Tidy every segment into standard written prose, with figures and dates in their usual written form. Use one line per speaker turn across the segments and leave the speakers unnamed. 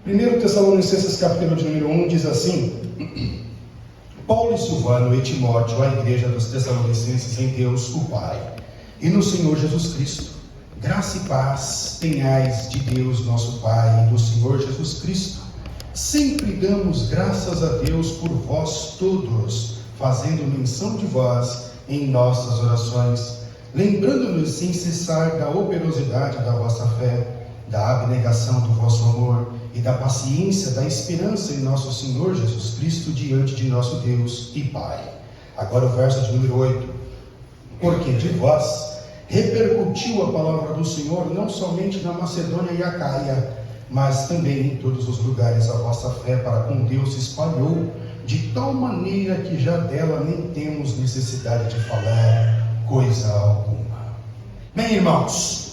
1 Tessalonicenses capítulo de número 1 diz assim: Paulo e Silvano e Timóteo, a igreja dos Tessalonicenses em Deus, o Pai, e no Senhor Jesus Cristo, graça e paz tenhais de Deus nosso Pai e do Senhor Jesus Cristo. Sempre damos graças a Deus por vós todos, fazendo menção de vós em nossas orações, lembrando-nos sem cessar da operosidade da vossa fé, da abnegação do vosso amor e da paciência da esperança em nosso Senhor Jesus Cristo diante de nosso Deus e Pai. Agora o verso de número 8. Porque de vós repercutiu a palavra do Senhor não somente na Macedônia e Acaia, mas também em todos os lugares a vossa fé para com Deus se espalhou, de tal maneira que já dela nem temos necessidade de falar coisa alguma. Bem, irmãos,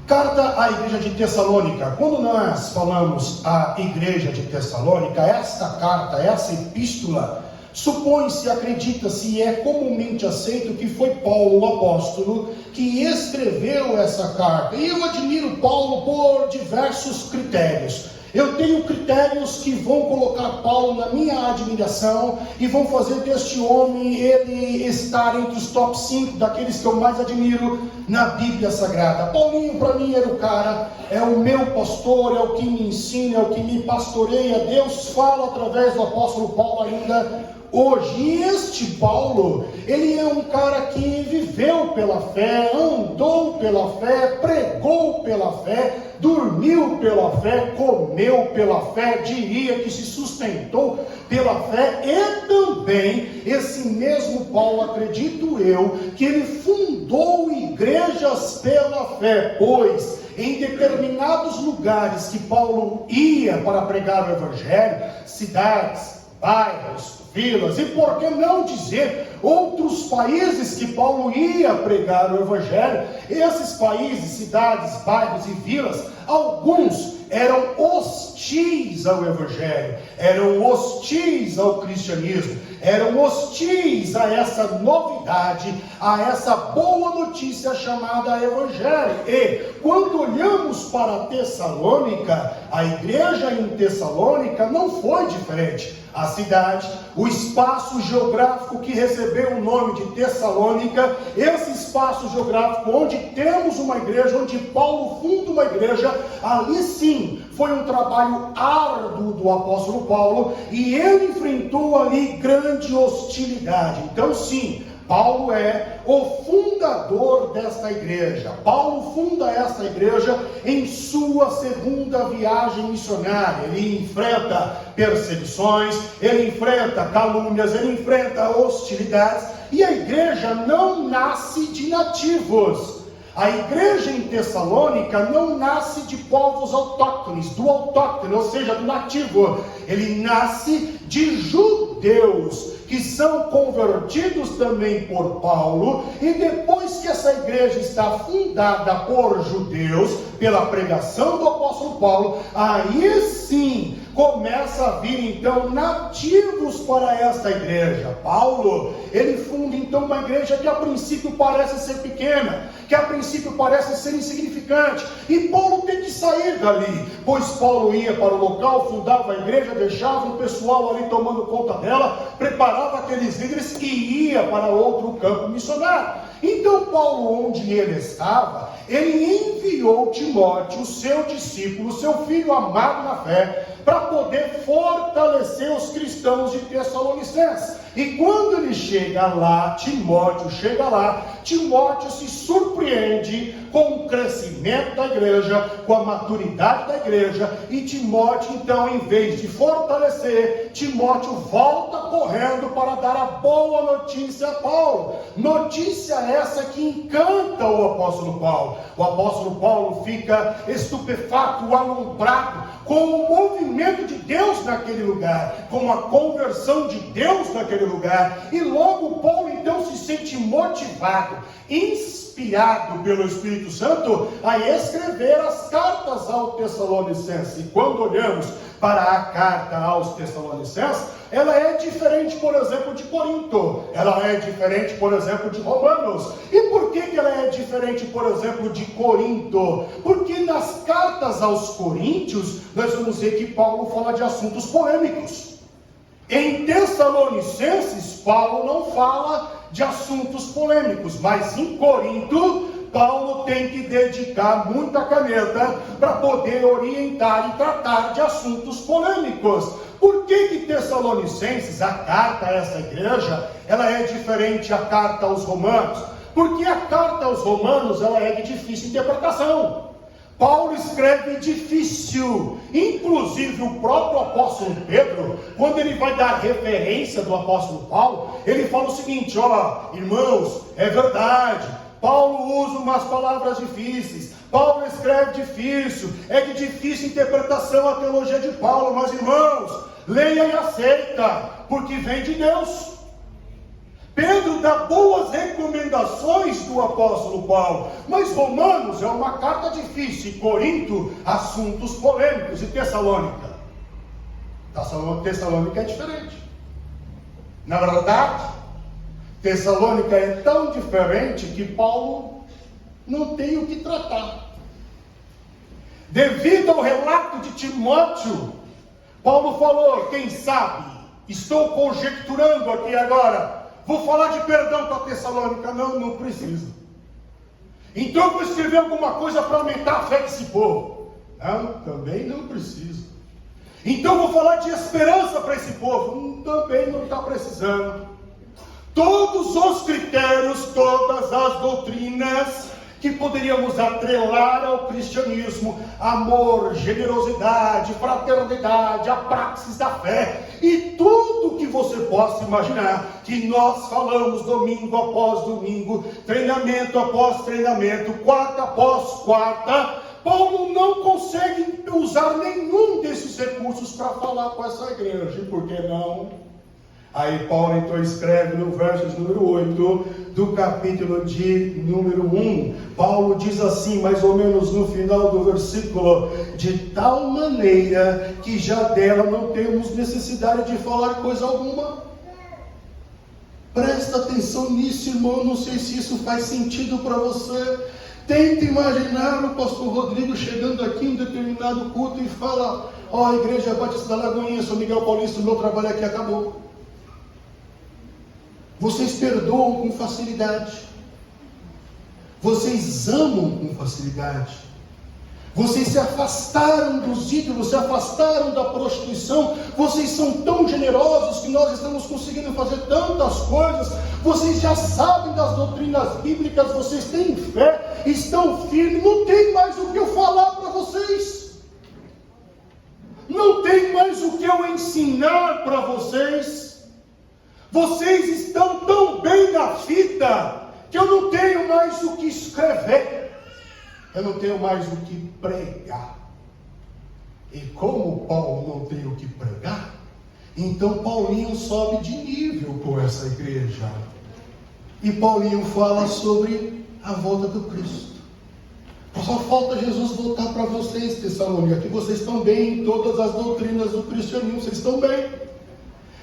carta à igreja de Tessalônica. Quando nós falamos a igreja de Tessalônica, esta carta, essa epístola, supõe-se, acredita-se e é comumente aceito que foi Paulo, o apóstolo, que escreveu essa carta. E eu admiro Paulo por diversos critérios. Eu tenho critérios que vão colocar Paulo na minha admiração e vão fazer deste homem ele estar entre os top 5 daqueles que eu mais admiro na Bíblia Sagrada. Paulinho para mim era o cara, é o meu pastor, é o que me ensina, é o que me pastoreia. Deus fala através do apóstolo Paulo ainda hoje. E este Paulo, ele é um cara que viveu pela fé, andou pela fé, pregou pela fé, dormiu pela fé, comeu pela fé, diria que se sustentou pela fé. E também esse mesmo Paulo, acredito eu, que ele fundou igrejas pela fé, pois em determinados lugares que Paulo ia para pregar o evangelho, cidades, bairros, vilas, e por que não dizer outros países que Paulo ia pregar o evangelho, esses países, cidades, bairros e vilas, alguns eram hostis ao evangelho, eram hostis ao cristianismo, eram hostis a essa novidade, a essa boa notícia chamada evangelho. E quando olhamos para Tessalônica, a igreja em Tessalônica não foi diferente. A cidade, o espaço geográfico que recebeu o nome de Tessalônica, esse espaço geográfico onde temos uma igreja, onde Paulo funda uma igreja, ali sim foi um trabalho árduo do apóstolo Paulo, e ele enfrentou ali grande hostilidade. Então sim, Paulo é o fundador desta igreja. Paulo funda esta igreja em sua segunda viagem missionária. Ele enfrenta perseguições, ele enfrenta calúnias, ele enfrenta hostilidades. E a igreja não nasce de nativos. A igreja em Tessalônica não nasce de povos autóctones, do autóctone, ou seja, do nativo. Ele nasce de judeus, que são convertidos também por Paulo, e depois que essa igreja está fundada por judeus, pela pregação do apóstolo Paulo, aí sim começa a vir então nativos para esta igreja. Paulo, ele funda então uma igreja que a princípio parece ser pequena, que a princípio parece ser insignificante, e Paulo tem que sair dali, pois Paulo ia para o local, fundava a igreja, deixava o pessoal ali tomando conta dela, preparava aqueles líderes e ia para outro campo missionário. Então Paulo, onde ele estava, ele enviou Timóteo, seu discípulo, seu filho amado na fé, para poder fortalecer os cristãos de Tessalonicenses. E quando ele chega lá, Timóteo se surpreende com o crescimento da igreja, com a maturidade da igreja, e Timóteo então, em vez de fortalecer, Timóteo volta correndo para dar a boa notícia a Paulo. Notícia essa que encanta o apóstolo Paulo. O apóstolo Paulo fica estupefato, alumbrado com o movimento de Deus naquele lugar, com a conversão de Deus naquele lugar, e logo Paulo então se sente motivado, inspirado inspirado pelo Espírito Santo a escrever as cartas aos Tessalonicenses. E quando olhamos para a carta aos Tessalonicenses, ela é diferente, por exemplo, de Corinto. Ela é diferente, por exemplo, de Romanos. E por que ela é diferente, por exemplo, de Corinto? Porque nas cartas aos Coríntios, nós vamos ver que Paulo fala de assuntos polêmicos. Em Tessalonicenses, Paulo não fala de assuntos polêmicos, mas em Corinto, Paulo tem que dedicar muita caneta para poder orientar e tratar de assuntos polêmicos. Por que Tessalonicenses, a carta a essa igreja, ela é diferente da carta aos Romanos? Porque a carta aos Romanos, ela é de difícil interpretação. Paulo escreve difícil. Inclusive o próprio apóstolo Pedro, quando ele vai dar referência do apóstolo Paulo, ele fala o seguinte: ó, irmãos, é verdade, Paulo usa umas palavras difíceis, Paulo escreve difícil, é de difícil interpretação a teologia de Paulo, mas irmãos, leia e aceita, porque vem de Deus. Pedro dá boas recomendações do apóstolo Paulo, mas Romanos é uma carta difícil, e Corinto, assuntos polêmicos, e Tessalônica é diferente. Na verdade, Tessalônica é tão diferente que Paulo não tem o que tratar. Devido ao relato de Timóteo, Paulo falou: quem sabe, estou conjecturando aqui agora, vou falar de perdão para Tessalônica. Não precisa. Então eu vou escrever alguma coisa para aumentar a fé desse povo. Não, também não precisa. Então eu vou falar de esperança para esse povo. Também não está precisando. Todos os critérios, todas as doutrinas que poderíamos atrelar ao cristianismo, amor, generosidade, fraternidade, a praxis da fé, e tudo que você possa imaginar, que nós falamos domingo após domingo, treinamento após treinamento, quarta após quarta, Paulo não consegue usar nenhum desses recursos para falar com essa igreja. E por que não? Aí Paulo então escreve no verso número 8 do capítulo de número 1, Paulo diz assim, mais ou menos no final do versículo: de tal maneira que já dela não temos necessidade de falar coisa alguma. Presta atenção nisso, irmão. Não sei se isso faz sentido para você. Tenta imaginar o pastor Rodrigo chegando aqui em um determinado culto e fala: ó, Igreja Batista da Lagoinha, São Miguel Paulista, o meu trabalho aqui acabou. Vocês perdoam com facilidade. Vocês amam com facilidade. Vocês se afastaram dos ídolos, se afastaram da prostituição. Vocês são tão generosos que nós estamos conseguindo fazer tantas coisas. Vocês já sabem das doutrinas bíblicas, vocês têm fé, estão firmes. Não tem mais o que eu falar para vocês. Não tem mais o que eu ensinar para vocês. Vocês estão tão bem na fita que eu não tenho mais o que escrever, eu não tenho mais o que pregar. E como Paulo não tem o que pregar, então Paulinho sobe de nível com essa igreja. E Paulinho fala sobre a volta do Cristo. Só falta Jesus voltar para vocês, Tessalônica, que vocês estão bem em todas as doutrinas do cristianismo, vocês estão bem.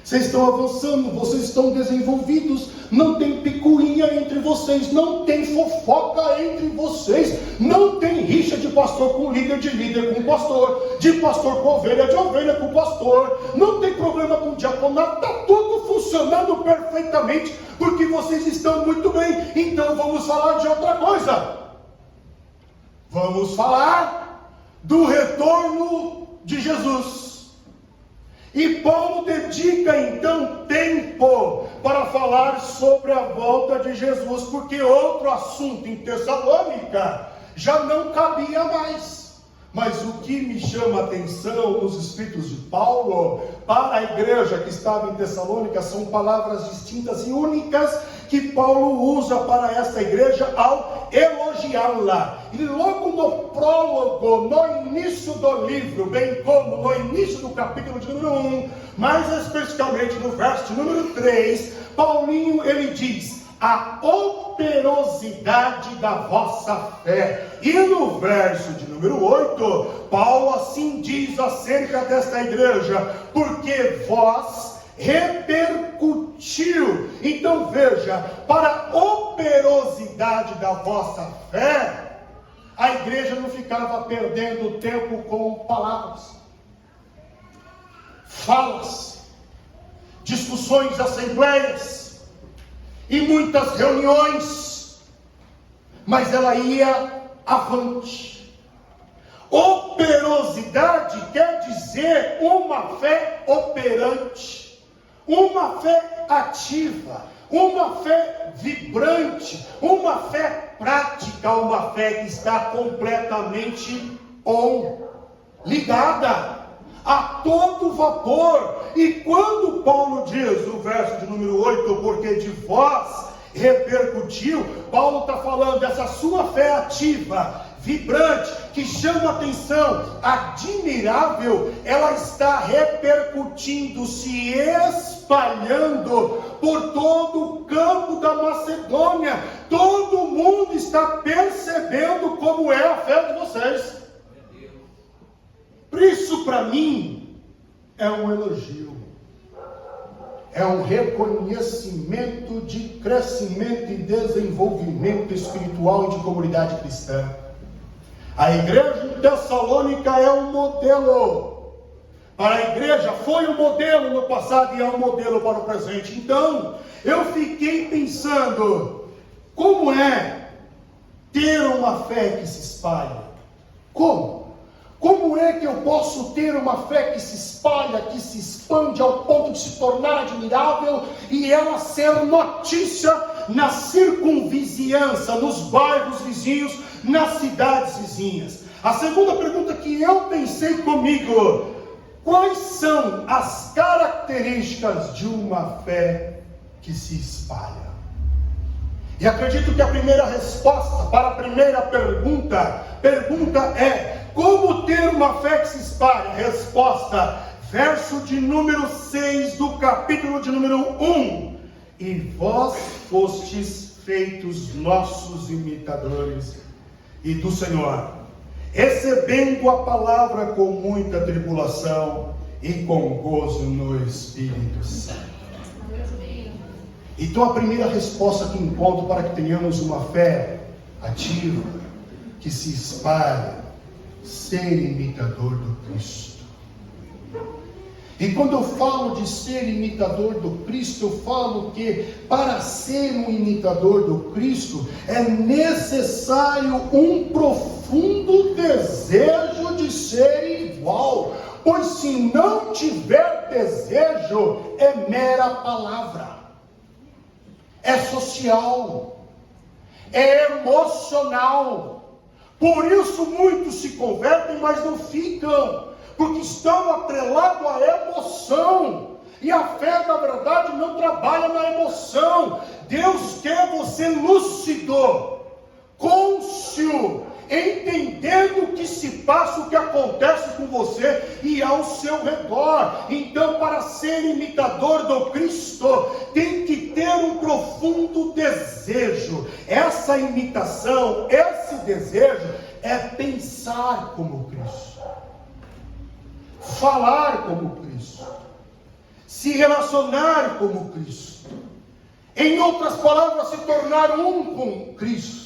Vocês estão avançando, vocês estão desenvolvidos, não tem picuinha entre vocês, não tem fofoca entre vocês, não tem rixa de pastor com líder, de líder com pastor, de pastor com ovelha, de ovelha com pastor, não tem problema com diaconato, está tudo funcionando perfeitamente, porque vocês estão muito bem. Então vamos falar de outra coisa, vamos falar do retorno de Jesus. E Paulo dedica então tempo para falar sobre a volta de Jesus, porque outro assunto em Tessalônica já não cabia mais. Mas o que me chama a atenção nos escritos de Paulo para a igreja que estava em Tessalônica são palavras distintas e únicas que Paulo usa para essa igreja ao elogiá-la. E logo no prólogo, no início do livro, bem como no início do capítulo de número 1, mais especificamente no verso número 3, Paulinho ele diz: a operosidade da vossa fé. E no verso de número 8, Paulo assim diz acerca desta igreja: porque vós repercutiu. Então veja, para a operosidade da vossa fé, a igreja não ficava perdendo tempo com palavras, falas, discussões, assembleias e muitas reuniões, mas ela ia avante. Operosidade quer dizer uma fé operante, uma fé ativa, uma fé vibrante, uma fé prática, uma fé que está completamente ligada a todo vapor. E quando Paulo diz no verso de número 8, porque de vós repercutiu, Paulo está falando dessa sua fé ativa, vibrante, que chama atenção, admirável. Ela está repercutindo, se espalhando por todo o campo da Macedônia. Todo mundo está percebendo como é a fé de vocês. Por isso, para mim, é um elogio, é um reconhecimento de crescimento e desenvolvimento espiritual e de comunidade cristã. A igreja de Tessalônica é um modelo para a igreja, foi um modelo no passado e é um modelo para o presente. Então, eu fiquei pensando, como é ter uma fé que se espalha? Como é que eu posso ter uma fé que se espalha, que se expande ao ponto de se tornar admirável e ela ser notícia na circunvizinhança, nos bairros vizinhos, nas cidades vizinhas? A segunda pergunta que eu pensei comigo: quais são as características de uma fé que se espalha? E acredito que a primeira resposta para a primeira pergunta é: como ter uma fé que se espalha? Resposta, verso de número 6 do capítulo de número 1. E vós fostes feitos nossos imitadores e do Senhor, recebendo a palavra com muita tribulação e com gozo no Espírito Santo. Então a primeira resposta que encontro para que tenhamos uma fé ativa, que se espalha, ser imitador do Cristo. E quando eu falo de ser imitador do Cristo, eu falo que para ser um imitador do Cristo é necessário um profundo desejo de ser igual, pois se não tiver desejo, é mera palavra, é social, é emocional. Por isso muitos se convertem, mas não ficam, porque estão atrelados à emoção. E a fé, na verdade, não trabalha na emoção. Deus quer você lúcido, cônscio, entendendo o que se passa, o que acontece com você e ao seu redor. Então, para ser imitador do Cristo, tem que ter um profundo desejo. Essa imitação, esse desejo é pensar como Cristo, falar como Cristo, se relacionar como Cristo, em outras palavras, se tornar um com Cristo.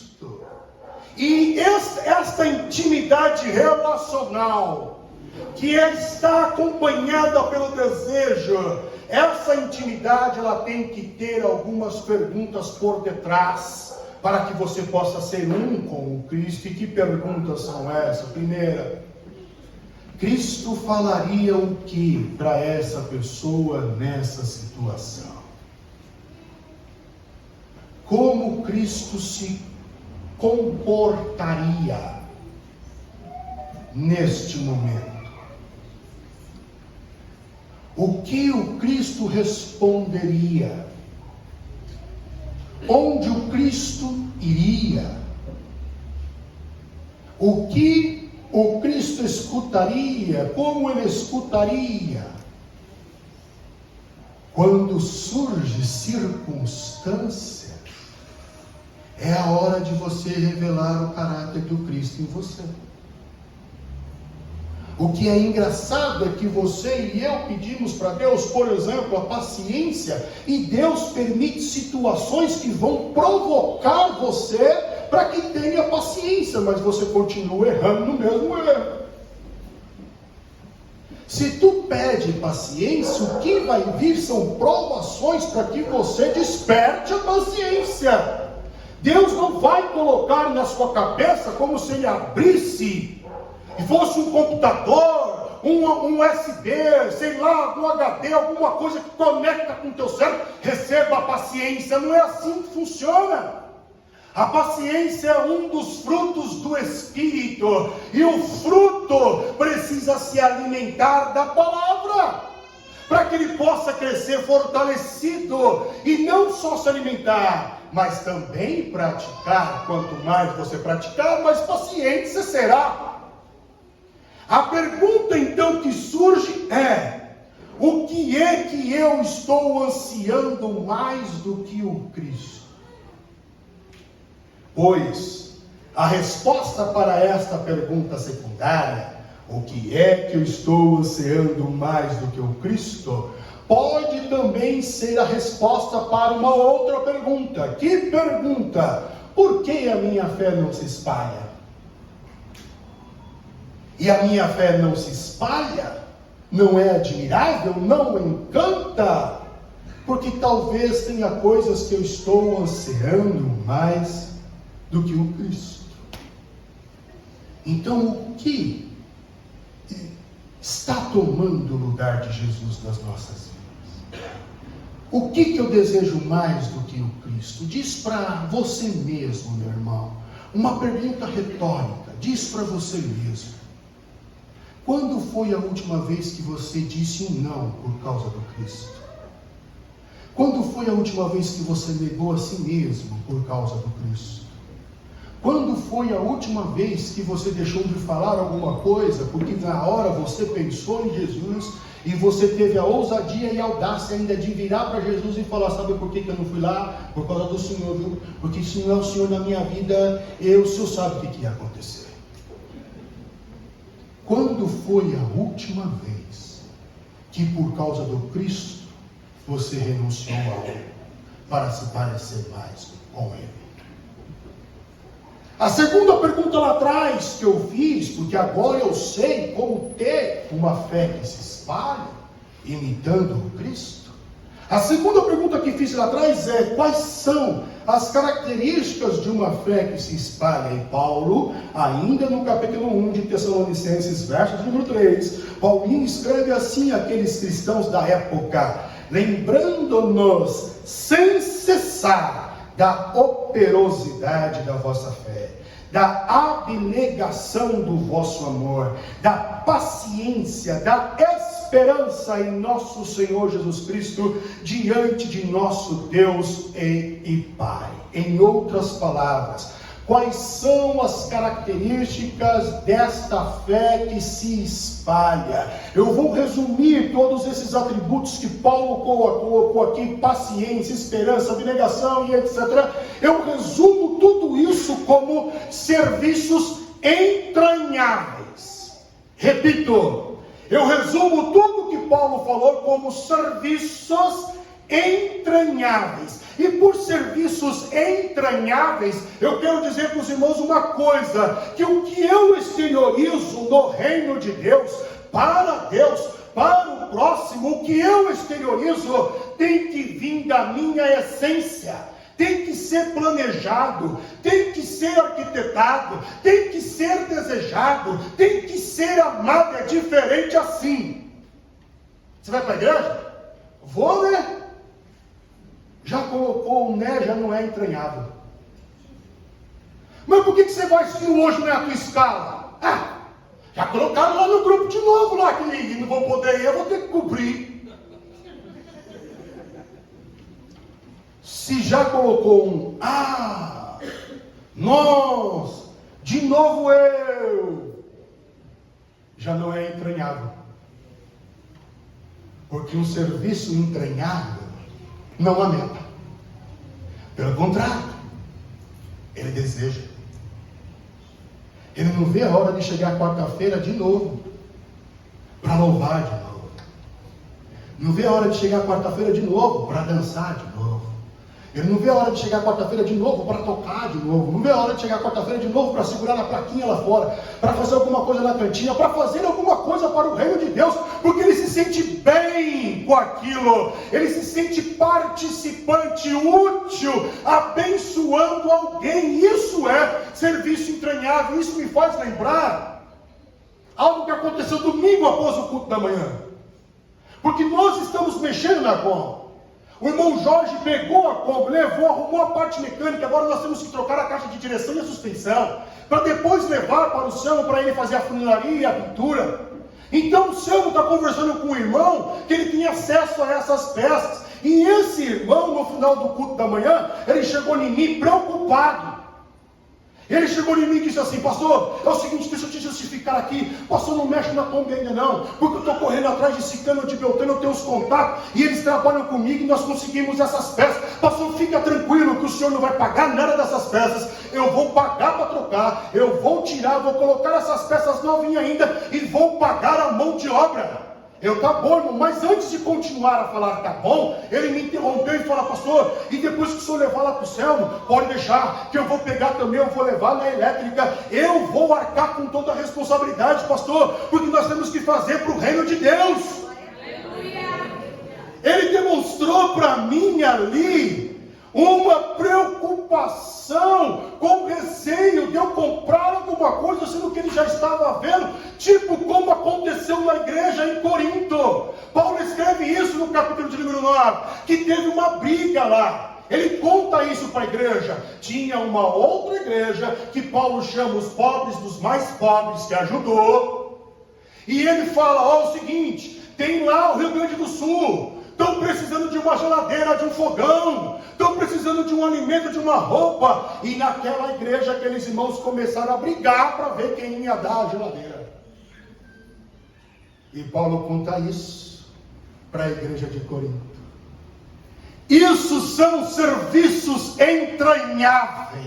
E esta intimidade relacional, que está acompanhada pelo desejo, essa intimidade ela tem que ter algumas perguntas por detrás, para que você possa ser um com o Cristo. E que perguntas são essas? Primeira, Cristo falaria o que para essa pessoa nessa situação? Como Cristo se comportaria neste momento? O que o Cristo responderia? Onde o Cristo iria? O que o Cristo escutaria? Como ele escutaria? Quando surge circunstância É a hora de você revelar o caráter do Cristo em você. O que é engraçado é que você e eu pedimos para Deus, por exemplo, a paciência, e Deus permite situações que vão provocar você para que tenha paciência, mas você continua errando no mesmo erro. Se tu pede paciência, o que vai vir são provações para que você desperte a paciência. Deus não vai colocar na sua cabeça como se ele abrisse e fosse um computador, um USB, sei lá, um HD, alguma coisa que conecta com o teu cérebro. Receba a paciência. Não é assim que funciona. A paciência é um dos frutos do Espírito, e o fruto precisa se alimentar da palavra, para que ele possa crescer fortalecido, e não só se alimentar, mas também praticar. Quanto mais você praticar, mais paciente você será. A pergunta então que surge é: o que é que eu estou ansiando mais do que o Cristo? Pois a resposta para esta pergunta secundária, o que é que eu estou ansiando mais do que o Cristo, pode também ser a resposta para uma outra pergunta. Que pergunta? Por que a minha fé não se espalha? E a minha fé não se espalha? Não é admirável? Não encanta? Porque talvez tenha coisas que eu estou ansiando mais do que o Cristo. Então, o que está tomando o lugar de Jesus nas nossas vidas? O que eu desejo mais do que o Cristo? Diz para você mesmo, meu irmão, uma pergunta retórica. Diz para você mesmo: quando foi a última vez que você disse um não por causa do Cristo? Quando foi a última vez que você negou a si mesmo por causa do Cristo? Quando foi a última vez que você deixou de falar alguma coisa, porque na hora você pensou em Jesus, e você teve a ousadia e a audácia ainda de virar para Jesus e falar: sabe por que eu não fui lá? Por causa do Senhor, viu? Porque se não é o Senhor na minha vida, o Senhor sabe o que ia acontecer. Quando foi a última vez que por causa do Cristo você renunciou a algo para se parecer mais com Ele? A segunda pergunta lá atrás que eu fiz, porque agora eu sei como ter uma fé que se espalha, imitando o Cristo. A segunda pergunta que fiz lá atrás é: quais são as características de uma fé que se espalha? E Paulo, ainda no capítulo 1 de Tessalonicenses, verso número 3, Paulinho escreve assim àqueles cristãos da época, lembrando-nos sem cessar da operosidade da vossa fé, da abnegação do vosso amor, da paciência, da esperança em nosso Senhor Jesus Cristo, diante de nosso Deus e Pai. Em outras palavras, quais são as características desta fé que se espalha? Eu vou resumir todos esses atributos que Paulo colocou aqui: paciência, esperança, abnegação e etc. Eu resumo tudo isso como serviços entranháveis. Repito, eu resumo tudo que Paulo falou como serviços entranháveis. E por serviços entranháveis, eu quero dizer para os irmãos uma coisa: que o que eu exteriorizo no reino de Deus, para o próximo, o que eu exteriorizo tem que vir da minha essência, tem que ser planejado, tem que ser arquitetado, tem que ser desejado, tem que ser amado. É diferente assim. Você vai para a igreja? Vou, né? Já colocou o né, já não é entranhável. Mas por que você vai se hoje não é a tua escala? Já colocaram lá no grupo de novo, lá que não vou poder ir, eu vou ter que cobrir. Se já colocou nós, de novo eu, já não é entranhável. Porque um serviço entranhável não aumenta. Pelo contrário, Ele deseja. Ele não vê a hora de chegar quarta-feira de novo, para louvar de novo. Não vê a hora de chegar quarta-feira de novo, para dançar de novo. Ele não vê a hora de chegar quarta-feira de novo para tocar de novo. Não vê a hora de chegar quarta-feira de novo para segurar na plaquinha lá fora, para fazer alguma coisa na cantina, para fazer alguma coisa para o reino de Deus, porque ele se sente bem com aquilo. Ele se sente participante, útil, abençoando alguém. Isso é serviço entranhável. Isso me faz lembrar algo que aconteceu domingo após o culto da manhã. Porque nós estamos mexendo na Kombi. O irmão Jorge pegou a Kombi, levou, arrumou a parte mecânica. Agora nós temos que trocar a caixa de direção e a suspensão, para depois levar para o Selmo, para ele fazer a funilaria e a pintura. Então o Selmo está conversando com o irmão, que ele tinha acesso a essas peças. E esse irmão, no final do culto da manhã, ele chegou em mim preocupado. Ele chegou em mim e disse assim: pastor, é o seguinte, deixa eu te justificar aqui. Pastor, não mexe na Kombi ainda não, porque eu estou correndo atrás de Cicano, de Beltrano, eu tenho os contatos, e eles trabalham comigo e nós conseguimos essas peças. Pastor, fica tranquilo que o senhor não vai pagar nada dessas peças. Eu vou pagar para trocar, eu vou tirar, vou colocar essas peças novinhas ainda e vou pagar a mão de obra. Eu, tá bom, irmão, mas antes de continuar a falar tá bom, ele me interrompeu e falou: pastor, e depois que o senhor levar lá para o céu, pode deixar, que eu vou pegar também, eu vou levar na elétrica, eu vou arcar com toda a responsabilidade, pastor, porque nós temos que fazer para o reino de Deus. Ele demonstrou para mim ali uma preocupação com receio de eu comprar alguma coisa, sendo que ele já estava vendo, tipo como aconteceu na igreja em Corinto. Paulo escreve isso no capítulo de número 9, que teve uma briga lá. Ele conta isso para a igreja. Tinha uma outra igreja, que Paulo chama os pobres dos mais pobres, que ajudou. E ele fala: ó, o seguinte, tem lá o Rio Grande do Sul, estão precisando de uma geladeira, de um fogão, estão precisando de um alimento, de uma roupa. E naquela igreja, aqueles irmãos começaram a brigar para ver quem ia dar a geladeira. E Paulo conta isso para a igreja de Corinto. Isso são serviços entranháveis,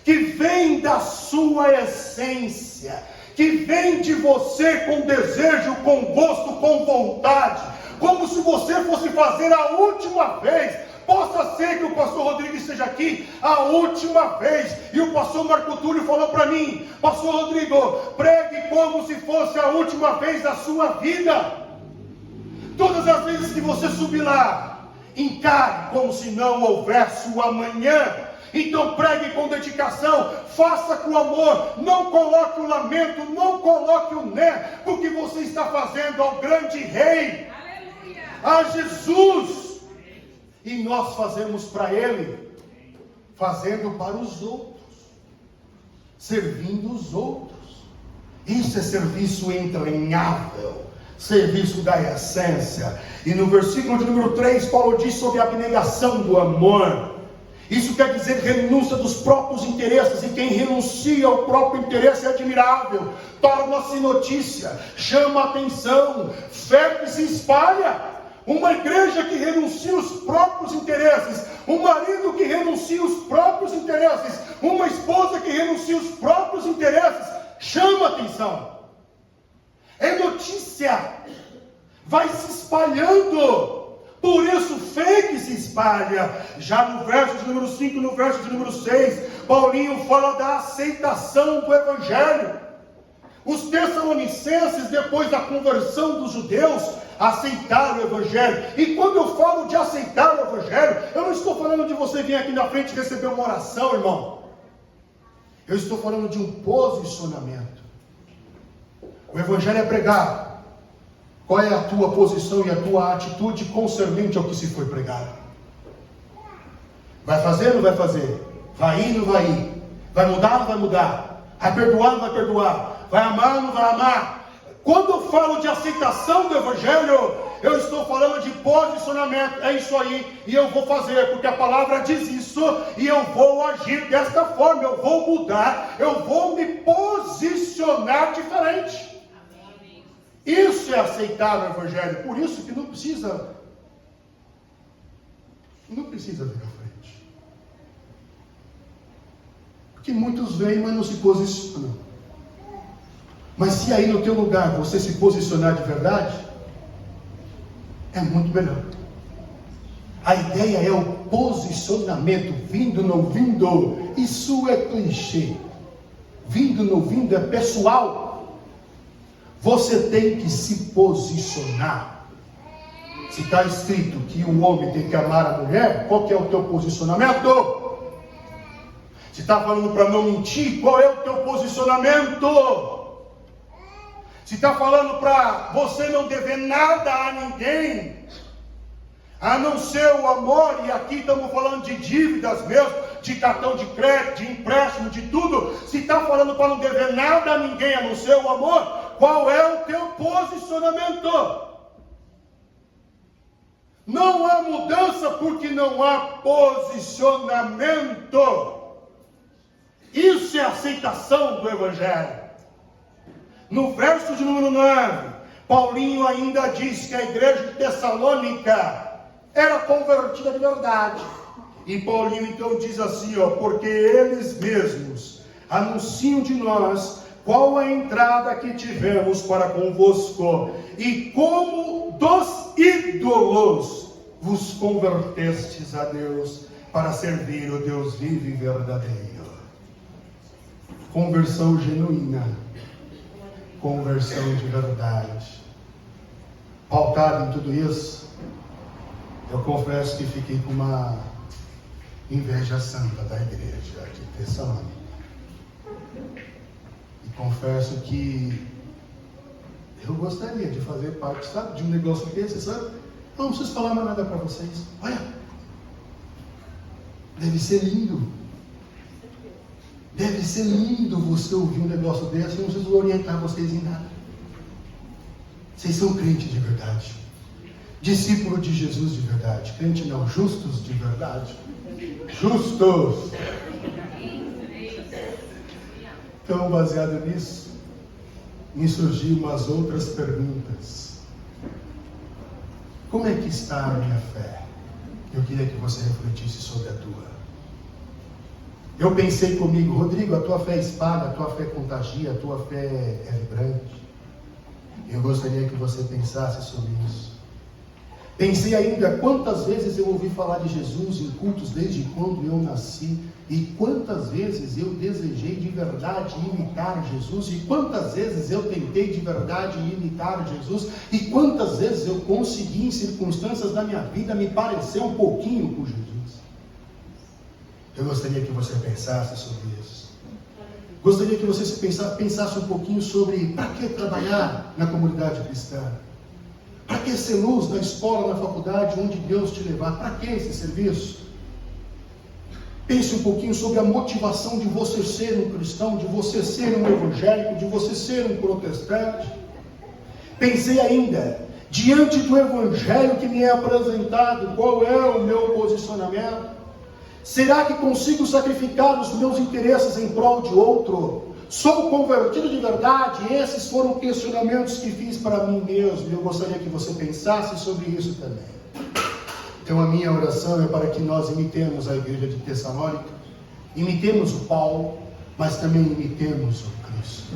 que vêm da sua essência, que vêm de você com desejo, com gosto, com vontade, como se você fosse fazer a última vez. Possa ser que o pastor Rodrigo esteja aqui a última vez, e o pastor Marco Túlio falou para mim: pastor Rodrigo, pregue como se fosse a última vez da sua vida. Todas as vezes que você subir lá, encare como se não houvesse o amanhã. Então pregue com dedicação, faça com amor, não coloque o lamento, não coloque o né, porque você está fazendo ao grande rei, a Jesus. E nós fazemos para Ele, fazendo para os outros, servindo os outros. Isso é serviço entranhável, serviço da essência. E no versículo de número 3, Paulo diz sobre a abnegação do amor. Isso quer dizer renúncia dos próprios interesses, e quem renuncia ao próprio interesse é admirável, torna-se notícia, chama a atenção, fé que se espalha. Uma igreja que renuncia os próprios interesses, um marido que renuncia os próprios interesses, uma esposa que renuncia os próprios interesses, chama atenção, é notícia, vai se espalhando. Por isso fake se espalha. Já no verso de número 5, no verso de número 6, Paulinho fala da aceitação do Evangelho. Os Tessalonicenses, depois da conversão dos judeus, aceitaram o Evangelho. E quando eu falo de aceitar o Evangelho, eu não estou falando de você vir aqui na frente e receber uma oração, irmão. Eu estou falando de um posicionamento. O Evangelho é pregado. Qual é a tua posição e a tua atitude concernente ao que se foi pregado? Vai fazer ou não vai fazer? Vai ir ou não vai ir? Vai mudar ou não vai mudar? Vai perdoar ou não vai perdoar? Vai amar ou não vai amar? Quando eu falo de aceitação do Evangelho, eu estou falando de posicionamento. É isso aí, e eu vou fazer, porque a palavra diz isso, e eu vou agir desta forma, eu vou mudar, eu vou me posicionar diferente. Isso é aceitar o Evangelho. Por isso que não precisa vir à frente. que muitos veem, mas não se posicionam. Mas se aí no teu lugar você se posicionar de verdade, é muito melhor. A ideia é o posicionamento, vindo, não vindo. Isso é clichê. Vindo, não vindo é pessoal. Você tem que se posicionar. Se está escrito que o homem tem que amar a mulher, qual que é o teu posicionamento? Se está falando para não mentir, qual é o teu posicionamento? Se está falando para você não dever nada a ninguém, a não ser o amor, e aqui estamos falando de dívidas mesmo, de cartão de crédito, de empréstimo, de tudo. Se está falando para não dever nada a ninguém, a não ser o amor, qual é o teu posicionamento? Não há mudança porque não há posicionamento. Isso é aceitação do Evangelho. No verso de número 9, Paulinho ainda diz que a igreja de Tessalônica era convertida de verdade. E Paulinho então diz assim, porque eles mesmos anunciam de nós qual a entrada que tivemos para convosco, e como dos ídolos vos convertestes a Deus, para servir o Deus vivo e verdadeiro. Conversão genuína, conversão de verdade. Pautado em tudo isso, eu confesso que fiquei com uma inveja santa da igreja de Tessalônica. E confesso que eu gostaria de fazer parte, sabe, de um negócio desse, sabe? Eu não preciso falar mais nada para vocês. Olha, deve ser lindo. Deve ser lindo você ouvir um negócio desse. Eu não preciso orientar vocês em nada. Vocês são crentes de verdade, discípulo de Jesus de verdade. Crente não, justos de verdade. Justos. Então, baseado nisso, me surgiram umas outras perguntas. Como é que está a minha fé? Eu queria que você refletisse sobre a tua. Eu pensei comigo, Rodrigo, a tua fé espalha, a tua fé contagia, a tua fé é vibrante. Eu gostaria que você pensasse sobre isso. Pensei ainda quantas vezes eu ouvi falar de Jesus em cultos desde quando eu nasci, e quantas vezes eu desejei de verdade imitar Jesus, e quantas vezes eu tentei de verdade imitar Jesus, e quantas vezes eu consegui em circunstâncias da minha vida me parecer um pouquinho com Jesus. Eu gostaria que você pensasse sobre isso. Gostaria que você pensasse um pouquinho sobre para que trabalhar na comunidade cristã. Para que ser luz na escola, na faculdade, onde Deus te levar? Para que esse serviço? Pense um pouquinho sobre a motivação de você ser um cristão, de você ser um evangélico, de você ser um protestante. Pensei ainda, diante do evangelho que me é apresentado, qual é o meu posicionamento? Será que consigo sacrificar os meus interesses em prol de outro? Sou convertido de verdade? Esses foram questionamentos que fiz para mim mesmo, e eu gostaria que você pensasse sobre isso também. Então a minha oração é para que nós imitemos a igreja de Tessalônica, imitemos o Paulo, mas também imitemos o Cristo.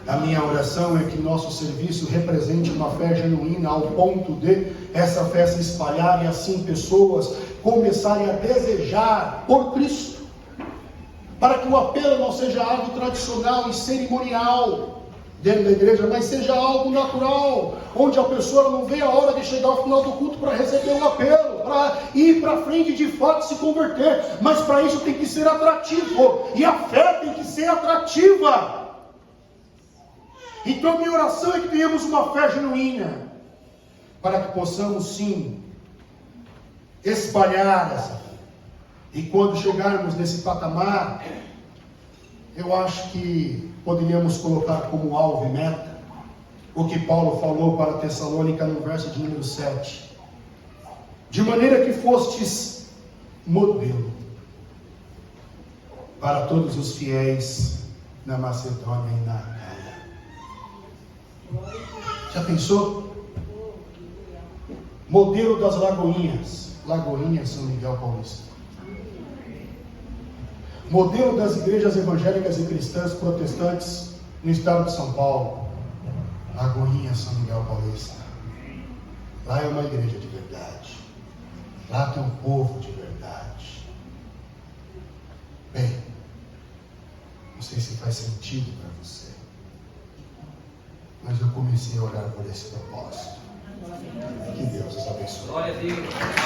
A minha oração é que nosso serviço represente uma fé genuína ao ponto de essa fé se espalhar e assim pessoas começarem a desejar por Cristo, para que o apelo não seja algo tradicional e cerimonial dentro da igreja, mas seja algo natural, onde a pessoa não vê a hora de chegar ao final do culto para receber um apelo, para ir para frente e de fato se converter, mas para isso tem que ser atrativo, e a fé tem que ser atrativa. Então minha oração é que tenhamos uma fé genuína, para que possamos sim espalhar essa fé. E quando chegarmos nesse patamar, eu acho que poderíamos colocar como alvo e meta o que Paulo falou para Tessalônica no verso de número 7. De maneira que fostes modelo para todos os fiéis na Macedônia e na Acaia. Já pensou? Modelo das Lagoinhas, São Miguel Paulista. Modelo das igrejas evangélicas e cristãs protestantes no estado de São Paulo. Lagoinha, São Miguel Paulista. Lá é uma igreja de verdade. Lá tem um povo de verdade. Bem, não sei se faz sentido para você, mas eu comecei a orar por esse propósito. Que Deus os abençoe.
Glória a Deus.